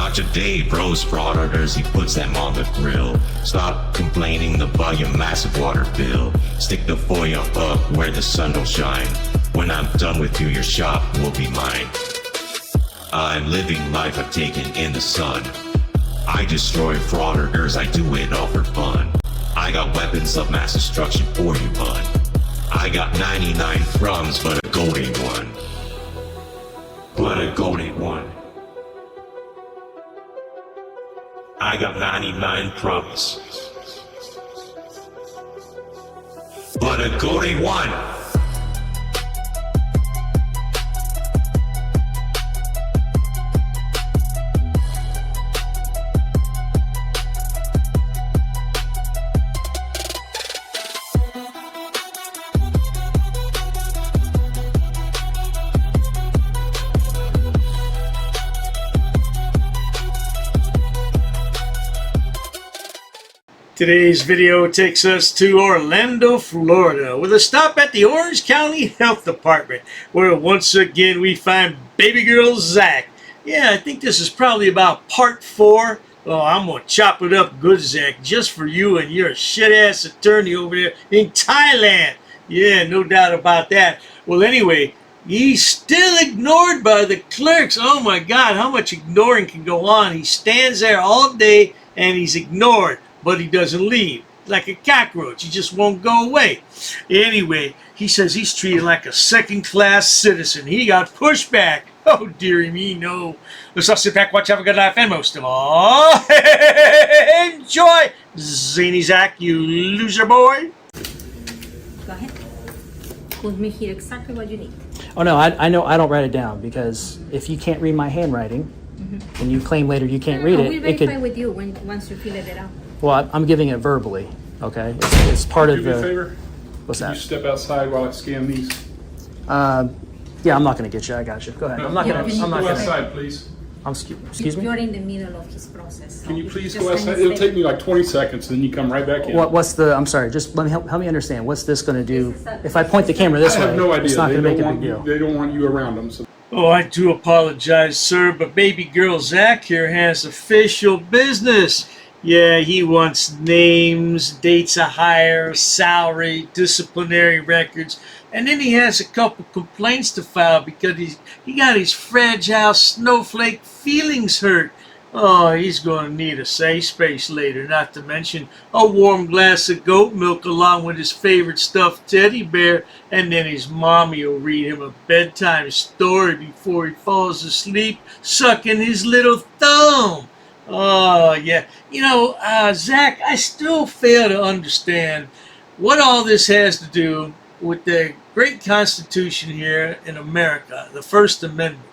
Not today, bros, frauditors, he puts them on the grill. Stop complaining about your massive water bill. Stick the foil up where the sun don't shine. When I'm done with you, your shop will be mine. I'm living life I've taken in the sun. I destroy frauditors, I do it all for fun. I got weapons of mass destruction for you, bud. I got 99 crumbs, but a gold ain't one. But a gold ain't one. I got 99 crumbs, but a gold ain't one. Today's video takes us to Orlando, Florida, with a stop at the Orange County Health Department, where once again we find baby girl Zach. Yeah, I think this is probably about part 4. Oh, I'm going to chop it up good, Zach, just for you and your shit-ass attorney over there in Thailand. Yeah, no doubt about that. Well, anyway, he's still ignored by the clerks. Oh, my God, how much ignoring can go on? He stands there all day and he's ignored. But he doesn't leave. Like a cockroach. He just won't go away. Anyway, he says he's treated like a second-class citizen. He got pushed back. Oh, dearie me, no. Let's all sit back, watch, have a good life, and most of all, enjoy! Zany Zach, you loser boy. Go ahead. Put me here exactly what you need. Oh, no, I know I don't write it down, because if you can't read my handwriting, and you claim later you can't read it, we'll it could... verify with you once you fill it out. Well, I'm giving it verbally, okay? It's part of Do me a the... favor? What's Can that? you step outside while I scan these? Yeah, I'm not going to get you. I got you. Go ahead. I'm not Yeah, going can to... you I'm not Go going to... outside, please. Excuse me? You're in the middle of his process. So Can you if please just go outside? stand It'll still. take me like 20 seconds, then you come right back in. What's the... I'm sorry. Just let me help me understand. What's this going to do? This is a- If I point the camera this I way, have no idea. it's not They going to make don't a want big you- deal. They don't want you around them. So. Oh, I do apologize, sir, but baby girl Zach here has official business. Yeah, he wants names, dates of hire, salary, disciplinary records, and then he has a couple complaints to file because he got his fragile snowflake feelings hurt. Oh, he's going to need a safe space later, not to mention a warm glass of goat milk along with his favorite stuffed teddy bear, and then his mommy will read him a bedtime story before he falls asleep, sucking his little thumb. Oh, yeah. You know, Zach, I still fail to understand what all this has to do with the great Constitution here in America, the First Amendment.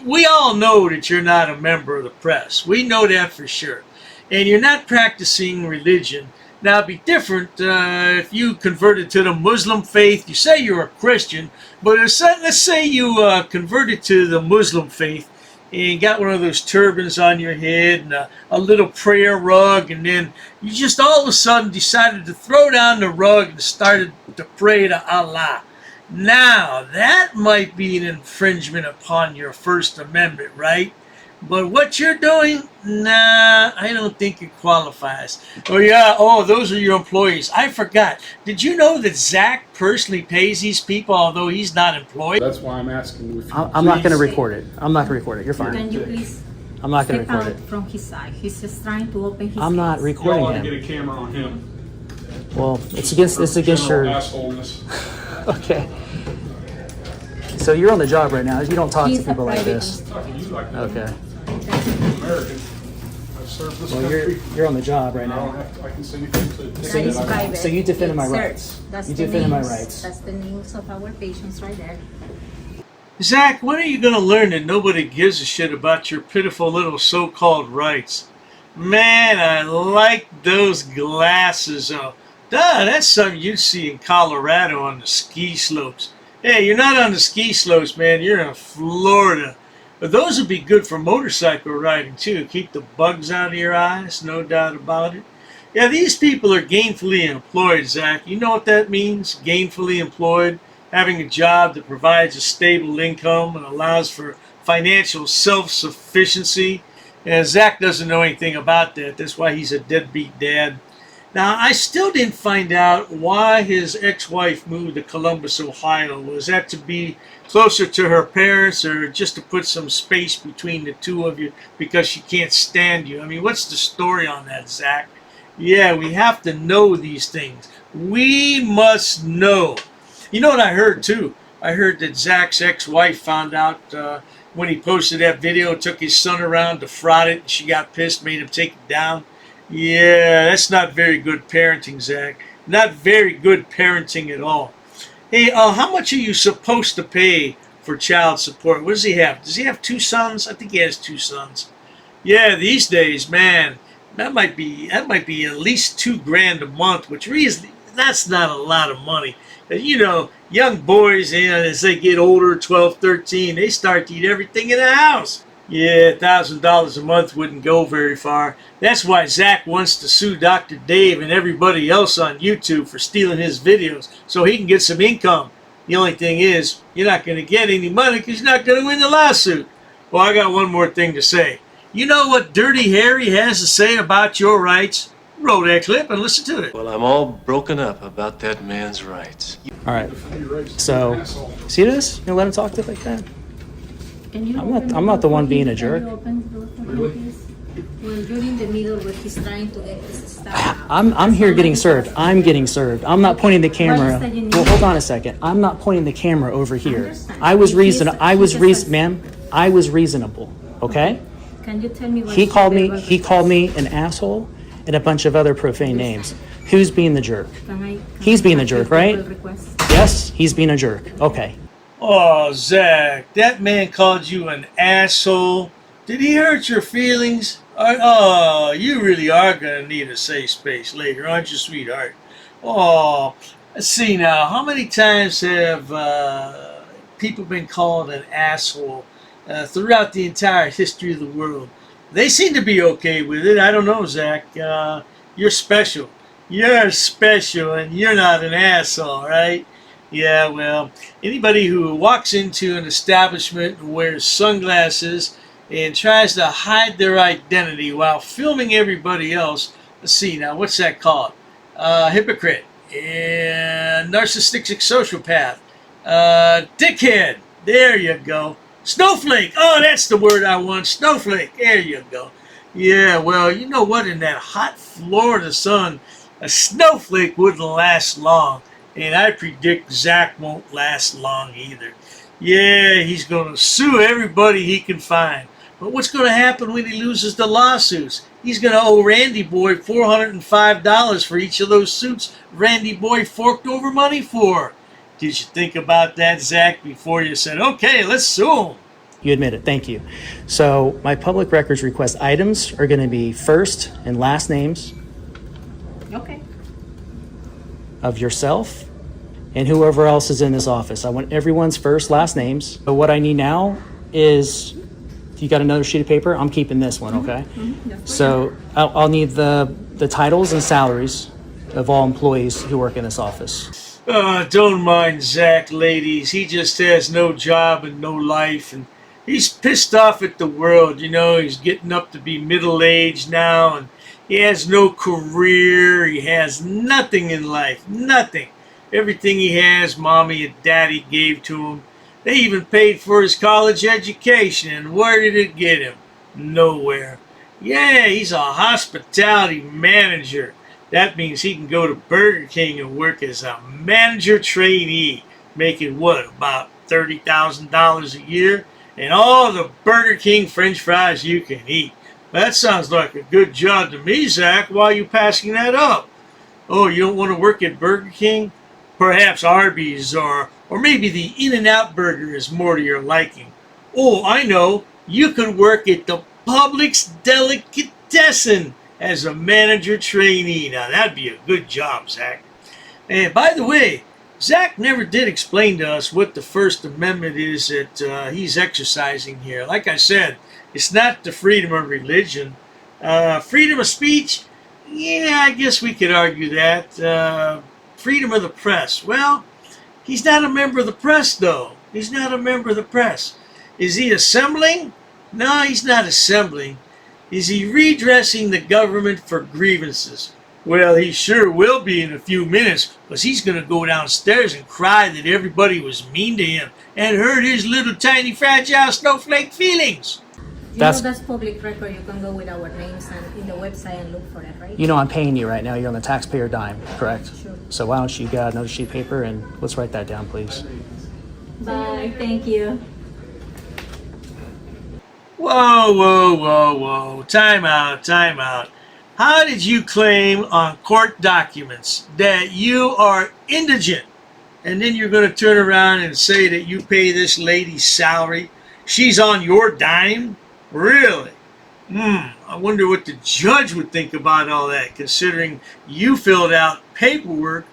We all know that you're not a member of the press. We know that for sure. And you're not practicing religion. Now, it'd be different if you converted to the Muslim faith. You say you're a Christian, but let's say you converted to the Muslim faith and got one of those turbans on your head and a little prayer rug, and then you just all of a sudden decided to throw down the rug and started to pray to Allah. Now, that might be an infringement upon your First Amendment, right? But what you're doing, nah, I don't think it qualifies. Oh, yeah, those are your employees. I forgot. Did you know that Zach personally pays these people, although he's not employed? That's why I'm asking if you I'm not going to please- record it. I'm not going to record it. You're Can fine. you please I'm not going to step record out it. from his side? He's just trying to open his I'm not case. Y'all recording ought to get him. a camera on him. Well, it's against General your... assholeness. Okay. So you're on the job right now. You don't talk to He's a people like private this. Talking to you like that. Okay. I'm American. I've served this Well, country. you're on the job right I don't now. have to, I can say anything to That say is that I want. private. So you defended my It's rights. search. That's You the defended my names. rights. That's the names of our patients right there. Zach, when are you going to learn that nobody gives a shit about your pitiful little so-called rights? Man, I like those glasses. Oh, duh, that's something you'd see in Colorado on the ski slopes. Hey, you're not on the ski slopes, man. You're in Florida. But those would be good for motorcycle riding, too. Keep the bugs out of your eyes, no doubt about it. Yeah, these people are gainfully employed, Zach. You know what that means? Gainfully employed. Having a job that provides a stable income and allows for financial self-sufficiency. And Zach doesn't know anything about that. That's why he's a deadbeat dad. Now, I still didn't find out why his ex-wife moved to Columbus, Ohio. Was that to be closer to her parents or just to put some space between the two of you because she can't stand you? I mean, what's the story on that, Zach? Yeah, we have to know these things. We must know. You know what I heard, too? I heard that Zach's ex-wife found out when he posted that video, took his son around to fraud it, and she got pissed, made him take it down. Yeah, that's not very good parenting, Zach. Not very good parenting at all. Hey, how much are you supposed to pay for child support? What does he have? Does he have 2 sons? I think he has 2 sons. Yeah, these days, man, that might be at least $2,000 a month, which really that's not a lot of money. You know, young boys, as they get older, 12, 13, they start to eat everything in the house. Yeah, $1,000 a month wouldn't go very far. That's why Zach wants to sue Dr. Dave and everybody else on YouTube for stealing his videos so he can get some income. The only thing is, you're not going to get any money because you're not going to win the lawsuit. Well, I got one more thing to say. You know what Dirty Harry has to say about your rights? Roll that clip and listen to it. Well, I'm all broken up about that man's rights. All right. So, see this? You let him talk to it like that? I'm not the one being a jerk. Well, you're in the middle where he's trying to get his stuff. I'm here getting served. I'm getting served. I'm not pointing the camera. What is that you Well, need? hold on a second. I'm not pointing the camera over here. understand. I was reasonable. He's- Ma'am. I was reasonable. Okay. Can you tell me what He is called the me. verbal He called request? me an asshole and a bunch of other profane names. Who's being the jerk? Can He's I being the have your jerk, right? verbal request? Yes, he's being a jerk. Okay. Oh, Zach, that man called you an asshole. Did he hurt your feelings? Oh, you really are going to need a safe space later, aren't you, sweetheart? Oh, let's see now. How many times have people been called an asshole throughout the entire history of the world? They seem to be okay with it. I don't know, Zach. You're special. You're special, and you're not an asshole, right? Yeah, well, anybody who walks into an establishment and wears sunglasses and tries to hide their identity while filming everybody else, let's see now, what's that called? Hypocrite, and narcissistic sociopath, dickhead, there you go. Snowflake, oh, that's the word I want, snowflake, there you go. Yeah, well, you know what, in that hot Florida sun, a snowflake wouldn't last long. And I predict Zach won't last long either. Yeah, he's going to sue everybody he can find. But what's going to happen when he loses the lawsuits? He's going to owe Randy Boy $405 for each of those suits Randy Boy forked over money for. Did you think about that, Zach, before you said, okay, let's sue him? You admit it. Thank you. So my public records request items are going to be first and last names Okay. of yourself and whoever else is in this office. I want everyone's first, last names. But what I need now is, you got another sheet of paper? I'm keeping this one, okay? So I'll need the titles and salaries of all employees who work in this office. Don't mind Zach, ladies. He just has no job and no life, and he's pissed off at the world. You know, he's getting up to be middle-aged now, and he has no career. He has nothing in life. Nothing. Everything he has, Mommy and Daddy gave to him. They even paid for his college education, and where did it get him? Nowhere. Yeah, he's a hospitality manager. That means he can go to Burger King and work as a manager trainee, making what, about $30,000 a year? And all the Burger King French fries you can eat. That sounds like a good job to me, Zach. Why are you passing that up? Oh, you don't want to work at Burger King? Perhaps Arby's or maybe the In-N-Out Burger is more to your liking. Oh, I know. You could work at the Publix Delicatessen as a manager trainee. Now, that'd be a good job, Zach. And by the way, Zach never did explain to us what the First Amendment is that he's exercising here. Like I said, it's not the freedom of religion. Freedom of speech? Yeah, I guess we could argue that. Freedom of the press. Well, he's not a member of the press, though. He's not a member of the press. Is he assembling? No, he's not assembling. Is he redressing the government for grievances? Well, he sure will be in a few minutes, because he's going to go downstairs and cry that everybody was mean to him and hurt his little tiny fragile snowflake feelings. You That's- know that's public record. You can go with our names and in the website and look for it, right? You know I'm paying you right now. You're on the taxpayer dime, correct? Sure. So why don't you get another sheet of paper and let's write that down, please. Bye. Thank you. Whoa, whoa, whoa, whoa. Time out, time out. How did you claim on court documents that you are indigent? And then you're going to turn around and say that you pay this lady's salary? She's on your dime? Really? I wonder what the judge would think about all that, considering you filled out paperwork.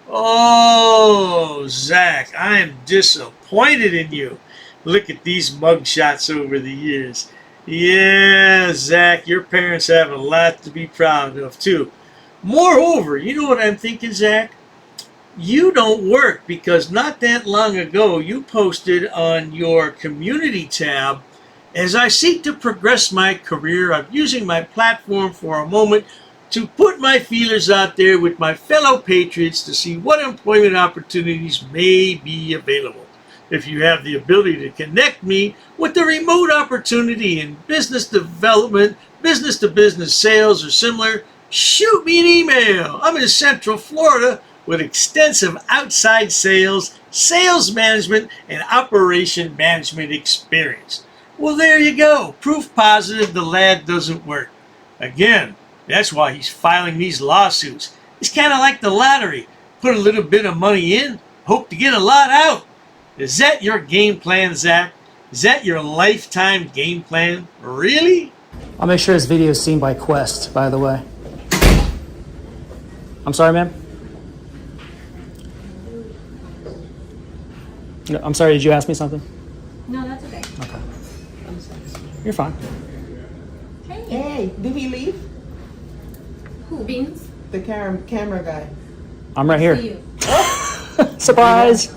Oh, Zach, I am disappointed in you. Look at these mugshots over the years. Yeah, Zach, your parents have a lot to be proud of, too. Moreover, you know what I'm thinking, Zach? You don't work because not that long ago you posted on your community tab, as I seek to progress my career, I'm using my platform for a moment to put my feelers out there with my fellow patriots to see what employment opportunities may be available. If you have the ability to connect me with the remote opportunity in business development, business-to-business sales, or similar, shoot me an email. I'm in Central Florida with extensive outside sales, sales management, and operation management experience. Well, there you go. Proof positive the lad doesn't work. Again, that's why he's filing these lawsuits. It's kind of like the lottery. Put a little bit of money in, hope to get a lot out. Is that your game plan, Zach? Is that your lifetime game plan? Really? I'll make sure this video is seen by Quest, by the way. I'm sorry, ma'am? No, I'm sorry, did you ask me something? No, that's okay. Okay. You're fine. Hey, did he leave? Who? Beans? The camera guy. I'm right See here. you. Surprise!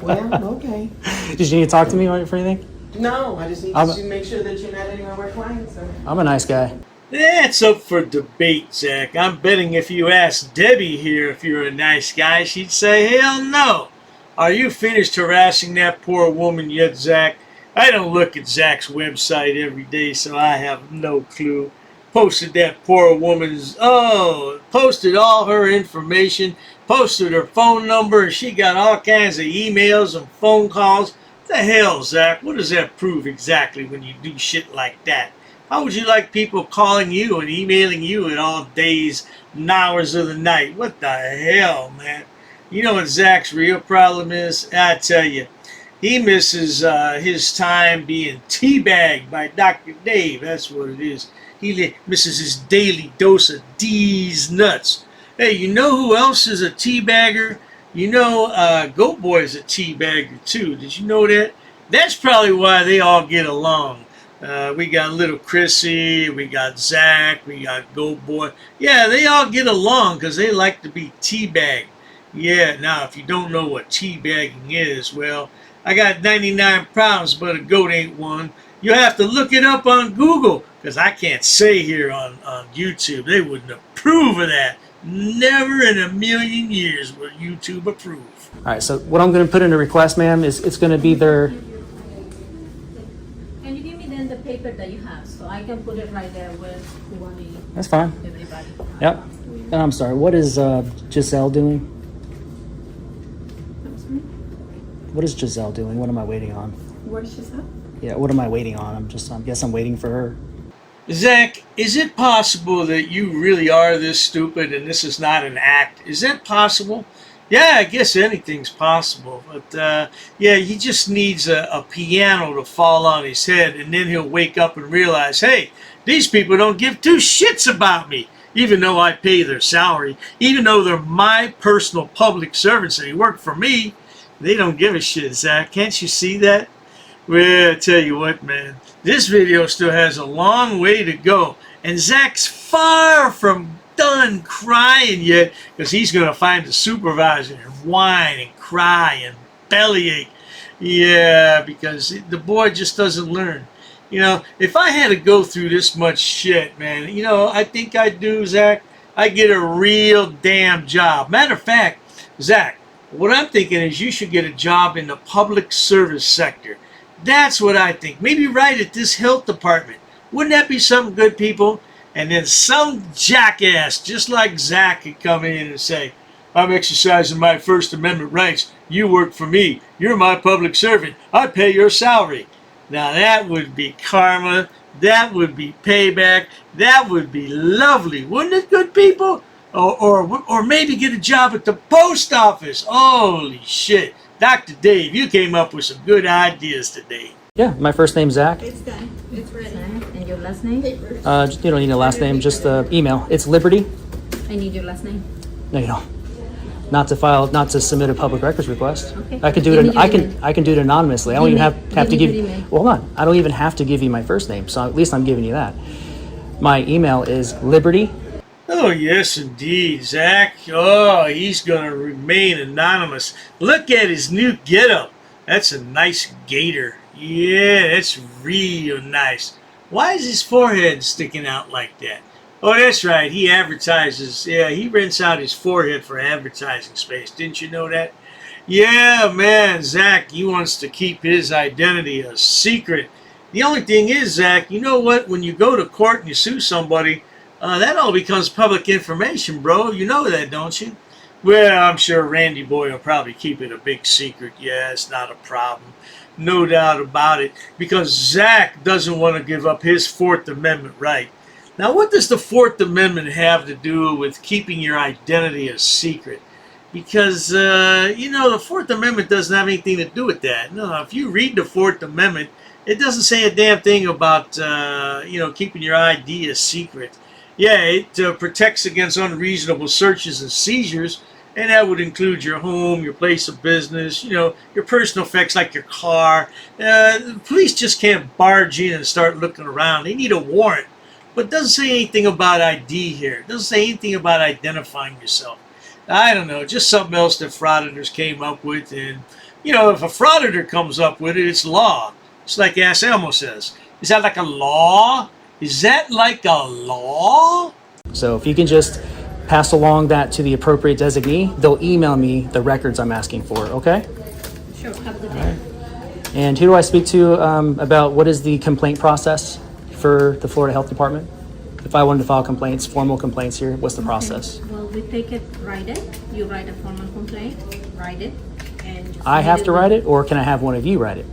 Well, okay. Did you need to talk to me for anything? No, I just need I'm- to make sure that you're not anywhere where clients are. I'm a nice guy. That's up for debate, Zach. I'm betting if you asked Debbie here if you're a nice guy, she'd say, hell no. Are you finished harassing that poor woman yet, Zach? I don't look at Zach's website every day, so I have no clue. Posted that poor woman's, posted all her information, posted her phone number, and she got all kinds of emails and phone calls. What the hell, Zach? What does that prove exactly when you do shit like that? How would you like people calling you and emailing you at all days and hours of the night? What the hell, man? You know what Zach's real problem is? I tell you, he misses his time being teabagged by Dr. Dave. That's what it is. He misses his daily dose of D's nuts. Hey, you know who else is a teabagger? You know, Goat Boy is a teabagger too. Did you know that? That's probably why they all get along. We got little Chrissy, we got Zach, we got Goat Boy. Yeah, they all get along because they like to be teabagged. Yeah, now if you don't know what teabagging is, well, I got 99 problems, but a goat ain't one. You have to look it up on Google, because I can't say here on YouTube. They wouldn't approve of that. Never in a million years would YouTube approve. All right, so what I'm going to put in a request, ma'am, is it's going to be their... Can you give me then the paper that you have so I can put it right there with who want me, That's fine. everybody? Yep. And I'm sorry, what is Giselle doing? What is Giselle doing? What am I waiting on? Where's she at? Yeah, what am I waiting on? I guess I'm waiting for her. Zach, is it possible that you really are this stupid and this is not an act? Is that possible? Yeah, I guess anything's possible. But, yeah, he just needs a piano to fall on his head, and then he'll wake up and realize, hey, these people don't give two shits about me, even though I pay their salary, even though they're my personal public servants and they work for me. They don't give a shit, Zach. Can't you see that? Well, I tell you what, man. This video still has a long way to go. And Zach's far from done crying yet, because he's going to find the supervisor and whine and cry and bellyache. Yeah, because the boy just doesn't learn. You know, if I had to go through this much shit, man, you know, I think I do, Zach. I get a real damn job. Matter of fact, Zach, what I'm thinking is you should get a job in the public service sector. That's what I think. Maybe right at this health department. Wouldn't that be something good, people? And then some jackass, just like Zach, could come in and say, I'm exercising my First Amendment rights. You work for me. You're my public servant. I pay your salary. Now that would be karma. That would be payback. That would be lovely. Wouldn't it, good people? Or maybe get a job at the post office. Holy shit. Dr. Dave, you came up with some good ideas today. Yeah, my first name's Zach. It's done. It's ready. And your last name? You don't need a last name, just the email. It's Liberty. I need your last name. No, you don't. Not to submit a public records request. Okay. I could do Give it. me your email. I can do it anonymously. I don't Give even me- have to give give. me your email. Well, hold on. I don't even have to give you my first name. So at least I'm giving you that. My email is Liberty. Oh, yes, indeed, Zach. Oh, he's going to remain anonymous. Look at his new getup. That's a nice gator. Yeah, that's real nice. Why is his forehead sticking out like that? Oh, that's right. He advertises. Yeah, he rents out his forehead for advertising space. Didn't you know that? Yeah, man, Zach, he wants to keep his identity a secret. The only thing is, Zach, you know what? When you go to court and you sue somebody, that all becomes public information, bro. You know that, don't you? Well, I'm sure Randy Boy will probably keep it a big secret. Yeah, it's not a problem. No doubt about it. Because Zach doesn't want to give up his Fourth Amendment right. Now, what does the Fourth Amendment have to do with keeping your identity a secret? Because, the Fourth Amendment doesn't have anything to do with that. No, if you read the Fourth Amendment, it doesn't say a damn thing about, keeping your ID a secret. Yeah, it protects against unreasonable searches and seizures, and that would include your home, your place of business, your personal effects like your car. The police just can't barge in and start looking around. They need a warrant. But it doesn't say anything about ID here. It doesn't say anything about identifying yourself. I don't know, just something else that frauditors came up with. And, if a frauditor comes up with it, it's law. It's like Anselmo says. Is that like a law? Is that like a law? So if you can just pass along that to the appropriate designee, they'll email me the records I'm asking for, okay? Sure. Have a good day. And who do I speak to about what is the complaint process for the Florida Health Department? If I wanted to file complaints, formal complaints here, what's the process? Well, we take it, write it. You write a formal complaint, write it, and just I have submit to write it, or can I have one of you write it?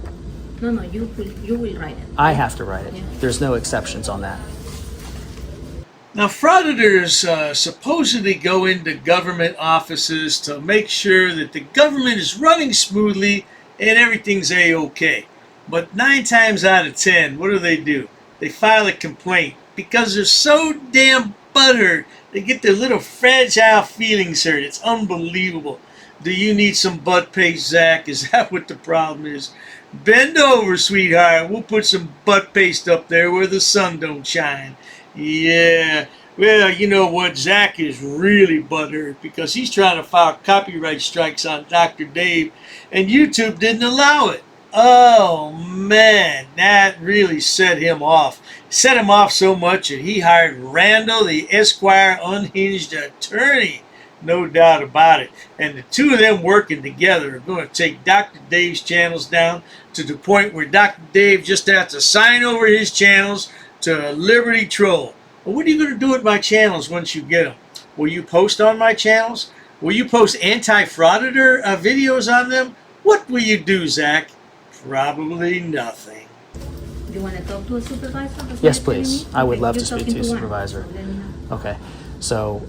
No, you will write it. I have to write it. Yeah. There's no exceptions on that. Now, frauditors supposedly go into government offices to make sure that the government is running smoothly and everything's A-OK. But 9 times out of 10, what do? They file a complaint because they're so damn butthurt. They get their little fragile feelings hurt. It's unbelievable. Do you need some butt paste, Zach? Is that what the problem is? Bend over, sweetheart. We'll put some butt paste up there where the sun don't shine. Yeah. Well, you know what? Zach is really butthurt because he's trying to file copyright strikes on Dr. Dave, and YouTube didn't allow it. Oh, man. That really set him off. Set him off so much that he hired Randall, the Esquire unhinged attorney. No doubt about it. And the two of them working together are going to take Dr. Dave's channels down to the point where Dr. Dave just has to sign over his channels to Liberty Troll. Well, what are you going to do with my channels once you get them? Will you post on my channels? Will you post anti-frauditor videos on them? What will you do, Zach? Probably nothing. You want to talk to a supervisor? That's Yes, what you're please. telling me? I would Okay, love you're to speak talking to a one. supervisor. Let me know. Okay. So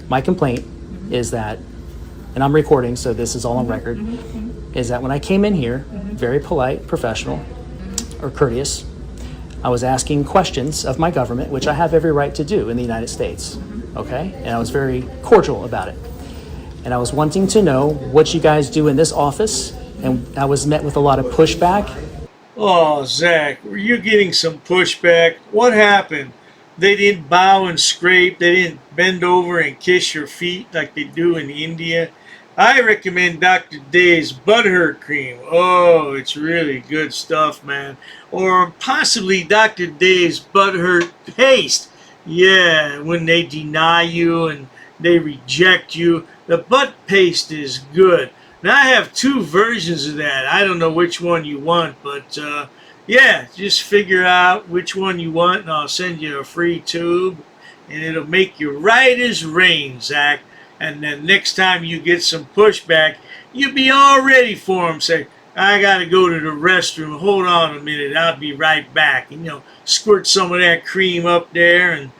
my complaint is that, and I'm recording, so this is all on record, is that when I came in here, very polite, professional, or courteous, I was asking questions of my government, which I have every right to do in the United States. Okay? And I was very cordial about it. And I was wanting to know what you guys do in this office, and I was met with a lot of pushback. Oh, Zach, were you getting some pushback? What happened? They didn't bow and scrape. They didn't bend over and kiss your feet like they do in India. I recommend Dr. Day's Butthurt Cream. Oh, it's really good stuff, man. Or possibly Dr. Day's Butthurt Paste. Yeah, when they deny you and they reject you, the butt paste is good. Now, I have 2 versions of that. I don't know which one you want, but yeah, just figure out which one you want, and I'll send you a free tube, and it'll make you right as rain, Zach. And then next time you get some pushback, you'll be all ready for them. Say, I got to go to the restroom. Hold on a minute. I'll be right back. And, squirt some of that cream up there. And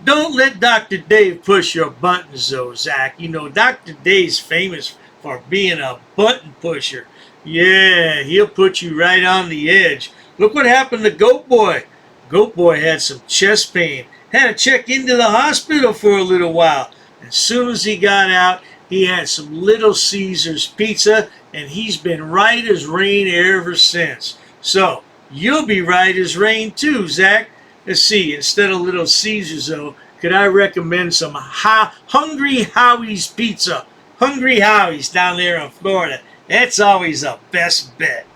don't let Dr. Dave push your buttons, though, Zach. Dr. Dave's famous for being a button pusher. Yeah, he'll put you right on the edge. Look what happened to Goat Boy. Goat Boy had some chest pain. Had to check into the hospital for a little while. As soon as he got out, he had some Little Caesars pizza, and he's been right as rain ever since. So, you'll be right as rain too, Zach. Let's see, instead of Little Caesars, though, could I recommend some Hungry Howie's pizza? Hungry Howie's down there in Florida. That's always the best bet.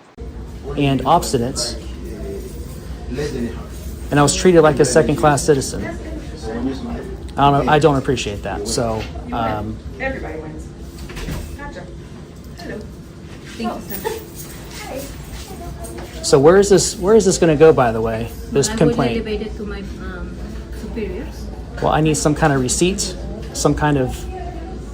And obstinance. And I was treated like a second-class citizen. I don't appreciate that. So, Everybody wins. Gotcha. Hello. Thank you, sir. so where is this going to go, by the way? This I'm complaint. going to elevate it to my superiors. Well, I need some kind of receipt, some kind of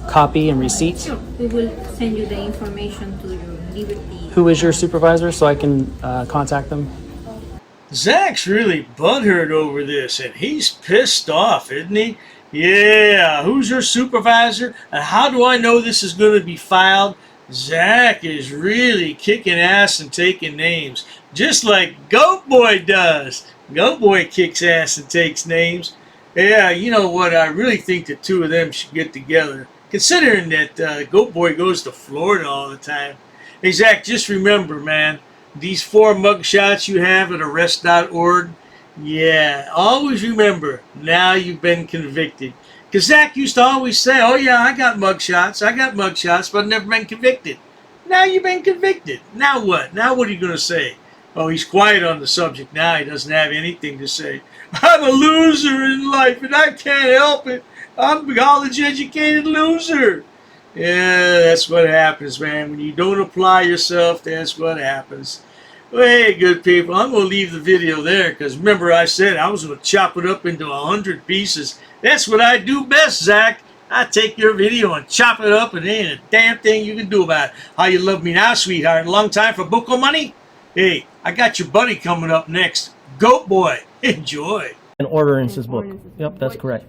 copy and receipt. Sure. We will send you the information to your Liberty. Who is your supervisor so I can contact them? Zach's really butthurt over this, and he's pissed off, isn't he? Yeah, who's your supervisor? And how do I know this is going to be filed? Zach is really kicking ass and taking names, just like Goat Boy does. Goat Boy kicks ass and takes names. Yeah, you know what? I really think the 2 of them should get together, considering that Goat Boy goes to Florida all the time. Hey, Zach, just remember, man, these 4 mugshots you have at arrest.org, yeah, always remember, now you've been convicted. Because Zach used to always say, oh yeah, I got mugshots, but I've never been convicted. Now you've been convicted. Now what? Now what are you going to say? Oh, he's quiet on the subject now. He doesn't have anything to say. I'm a loser in life, and I can't help it. I'm a college-educated loser. Yeah, that's what happens, man. When you don't apply yourself, that's what happens. Well, hey, good people, I'm going to leave the video there because remember I said I was going to chop it up into 100 pieces. That's what I do best, Zach. I take your video and chop it up and there ain't a damn thing you can do about it. How you love me now, sweetheart? Long time for buco money? Hey, I got your buddy coming up next. Goat Boy. Enjoy. An ordinances book. Yep, that's correct.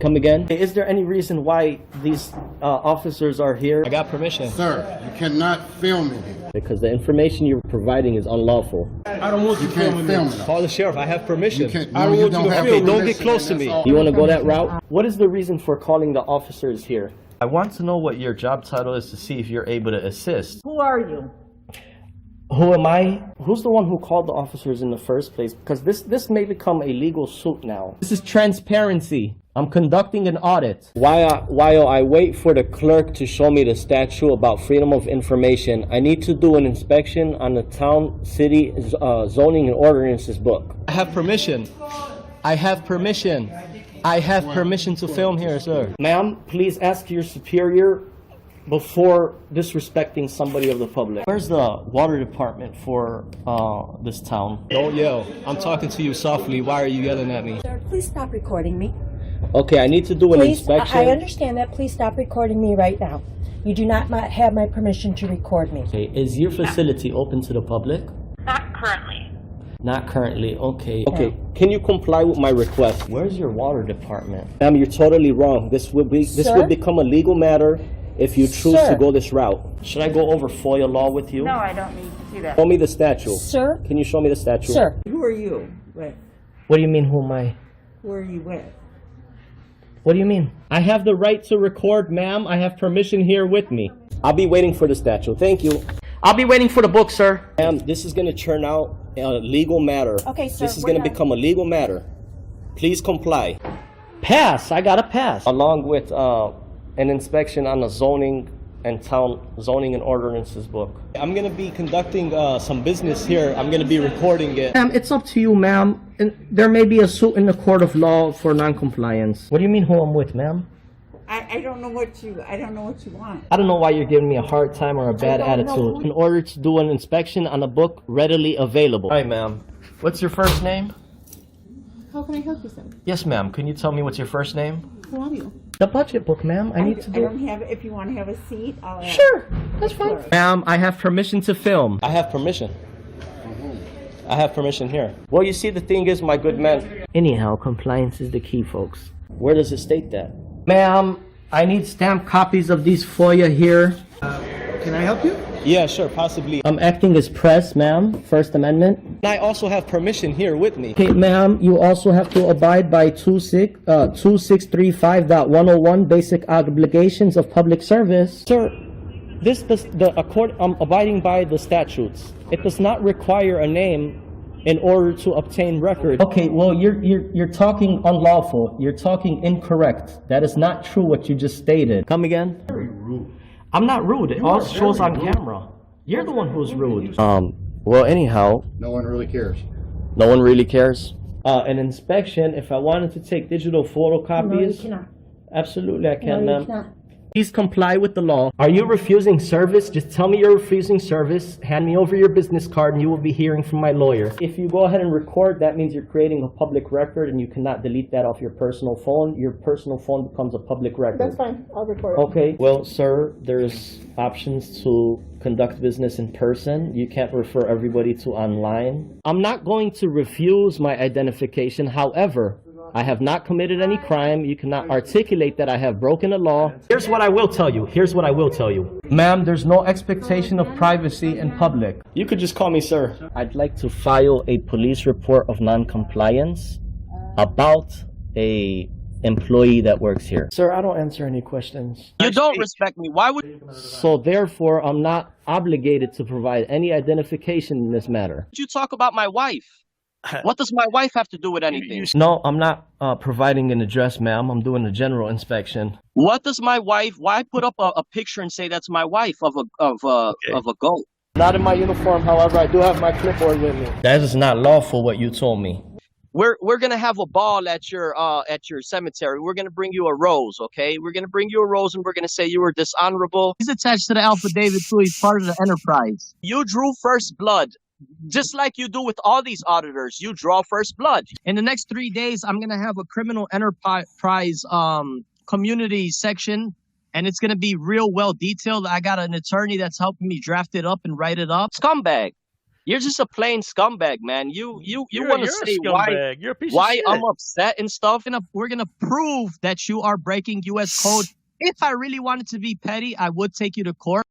Come again. Is there any reason why these officers are here? I got permission. Sir, you cannot film me here. Because the information you're providing is unlawful. I don't want you filming me. Call the sheriff. I have permission. You can't- I no, don't you want don't you to have film. Don't permission, get close to and me. that's all. You want to go that route? What is the reason for calling the officers here? I want to know what your job title is to see if you're able to assist. Who are you? Who am I? Who's the one who called the officers in the first place? Because this may become a legal suit now. This is transparency. I'm conducting an audit. While I wait for the clerk to show me the statute about freedom of information, I need to do an inspection on the town, city, zoning and ordinances book. I have permission. I have permission. I have permission to film here, sir. Ma'am, please ask your superior before disrespecting somebody of the public. Where's the water department for this town? Don't yell. I'm talking to you softly. Why are you yelling at me? Sir, please stop recording me. Okay, I need to do an Please, inspection. I understand that. Please stop recording me right now. You do not have my permission to record me. Okay, is your facility open to the public? Not currently. Not currently, okay. Okay, can you comply with my request? Where's your water department? Ma'am, you're totally wrong. This will become a legal matter if you choose to go this route. Should I go over FOIA law with you? No, I don't need to do that. Show me the statute. Sir? Can you show me the statute? Sir. Who are you? Wait, What do you mean, who am I? where are you with? What do you mean? I have the right to record, ma'am. I have permission here with me. I'll be waiting for the statute. Thank you. I'll be waiting for the book, sir. Ma'am, this is going to turn out a legal matter. Okay, sir. This is going to become a legal matter. Please comply. Pass. I got to pass. Along with an inspection on the zoning and town zoning and ordinances book. I'm gonna be conducting some business here. I'm gonna be recording it. Ma'am, it's up to you, ma'am. And there may be a suit in the court of law for non-compliance. What do you mean who I'm with, ma'am? I don't know what you want. I don't know why you're giving me a hard time or a bad attitude. In order to do an inspection on a book readily available. Hi, ma'am. What's your first name? How can I help you, sir? Yes, ma'am. Can you tell me what's your first name? Who are you? The budget book, ma'am. I need to do. I don't have. If you want to have a seat, I'll. Sure, that's fine. Ma'am, I have permission to film. I have permission. I have permission here. Well, you see, the thing is, my good man. Anyhow, compliance is the key, folks. Where does it state that? Ma'am, I need stamped copies of these FOIA here. Can I help you? Yeah, sure, possibly. I'm acting as press, ma'am. First Amendment. I also have permission here with me. Okay, ma'am, you also have to abide by 2635.101 basic obligations of public service. Sir, I'm abiding by the statutes. It does not require a name in order to obtain record. Okay, well, you're talking unlawful. You're talking incorrect. That is not true what you just stated. Come again? Very rude. I'm not rude. It all shows on camera. You're the one who's rude. Well, anyhow. No one really cares. No one really cares? An inspection, if I wanted to take digital photocopies. No, you cannot. Absolutely, I can, No, ma'am. you cannot. Please comply with the law. Are you refusing service? Just tell me you're refusing service. Hand me over your business card and you will be hearing from my lawyer. If you go ahead and record, that means you're creating a public record and you cannot delete that off your personal phone. Your personal phone becomes a public record. That's fine. I'll record. Okay. Well, sir, there's options to conduct business in person. You can't refer everybody to online. I'm not going to refuse my identification. However, I have not committed any crime. You cannot articulate that I have broken a law. Here's what I will tell you. Ma'am, there's no expectation of privacy in public. You could just call me sir. I'd like to file a police report of non-compliance about a employee that works here. Sir, I don't answer any questions. You don't respect me. Why would... So therefore, I'm not obligated to provide any identification in this matter. You talk about my wife. What does my wife have to do with anything? No, I'm not providing an address, ma'am. I'm doing a general inspection. What does my wife? Why put up a picture and say that's my wife of a goat? Not in my uniform, however, I do have my clipboard with me. That is not lawful. What you told me. We're gonna have a ball at your cemetery. We're gonna bring you a rose, okay? We're gonna bring you a rose and we're gonna say you were dishonorable. He's attached to the affidavit too. He's part of the enterprise. You drew first blood. Just like you do with all these auditors, you draw first blood. In the next 3 days, I'm going to have a criminal enterprise community section, and it's going to be real well detailed. I got an attorney that's helping me draft it up and write it up. Scumbag. You're just a plain scumbag, man. You want to say why I'm upset and stuff. We're going to prove that you are breaking U.S. code. If I really wanted to be petty, I would take you to court.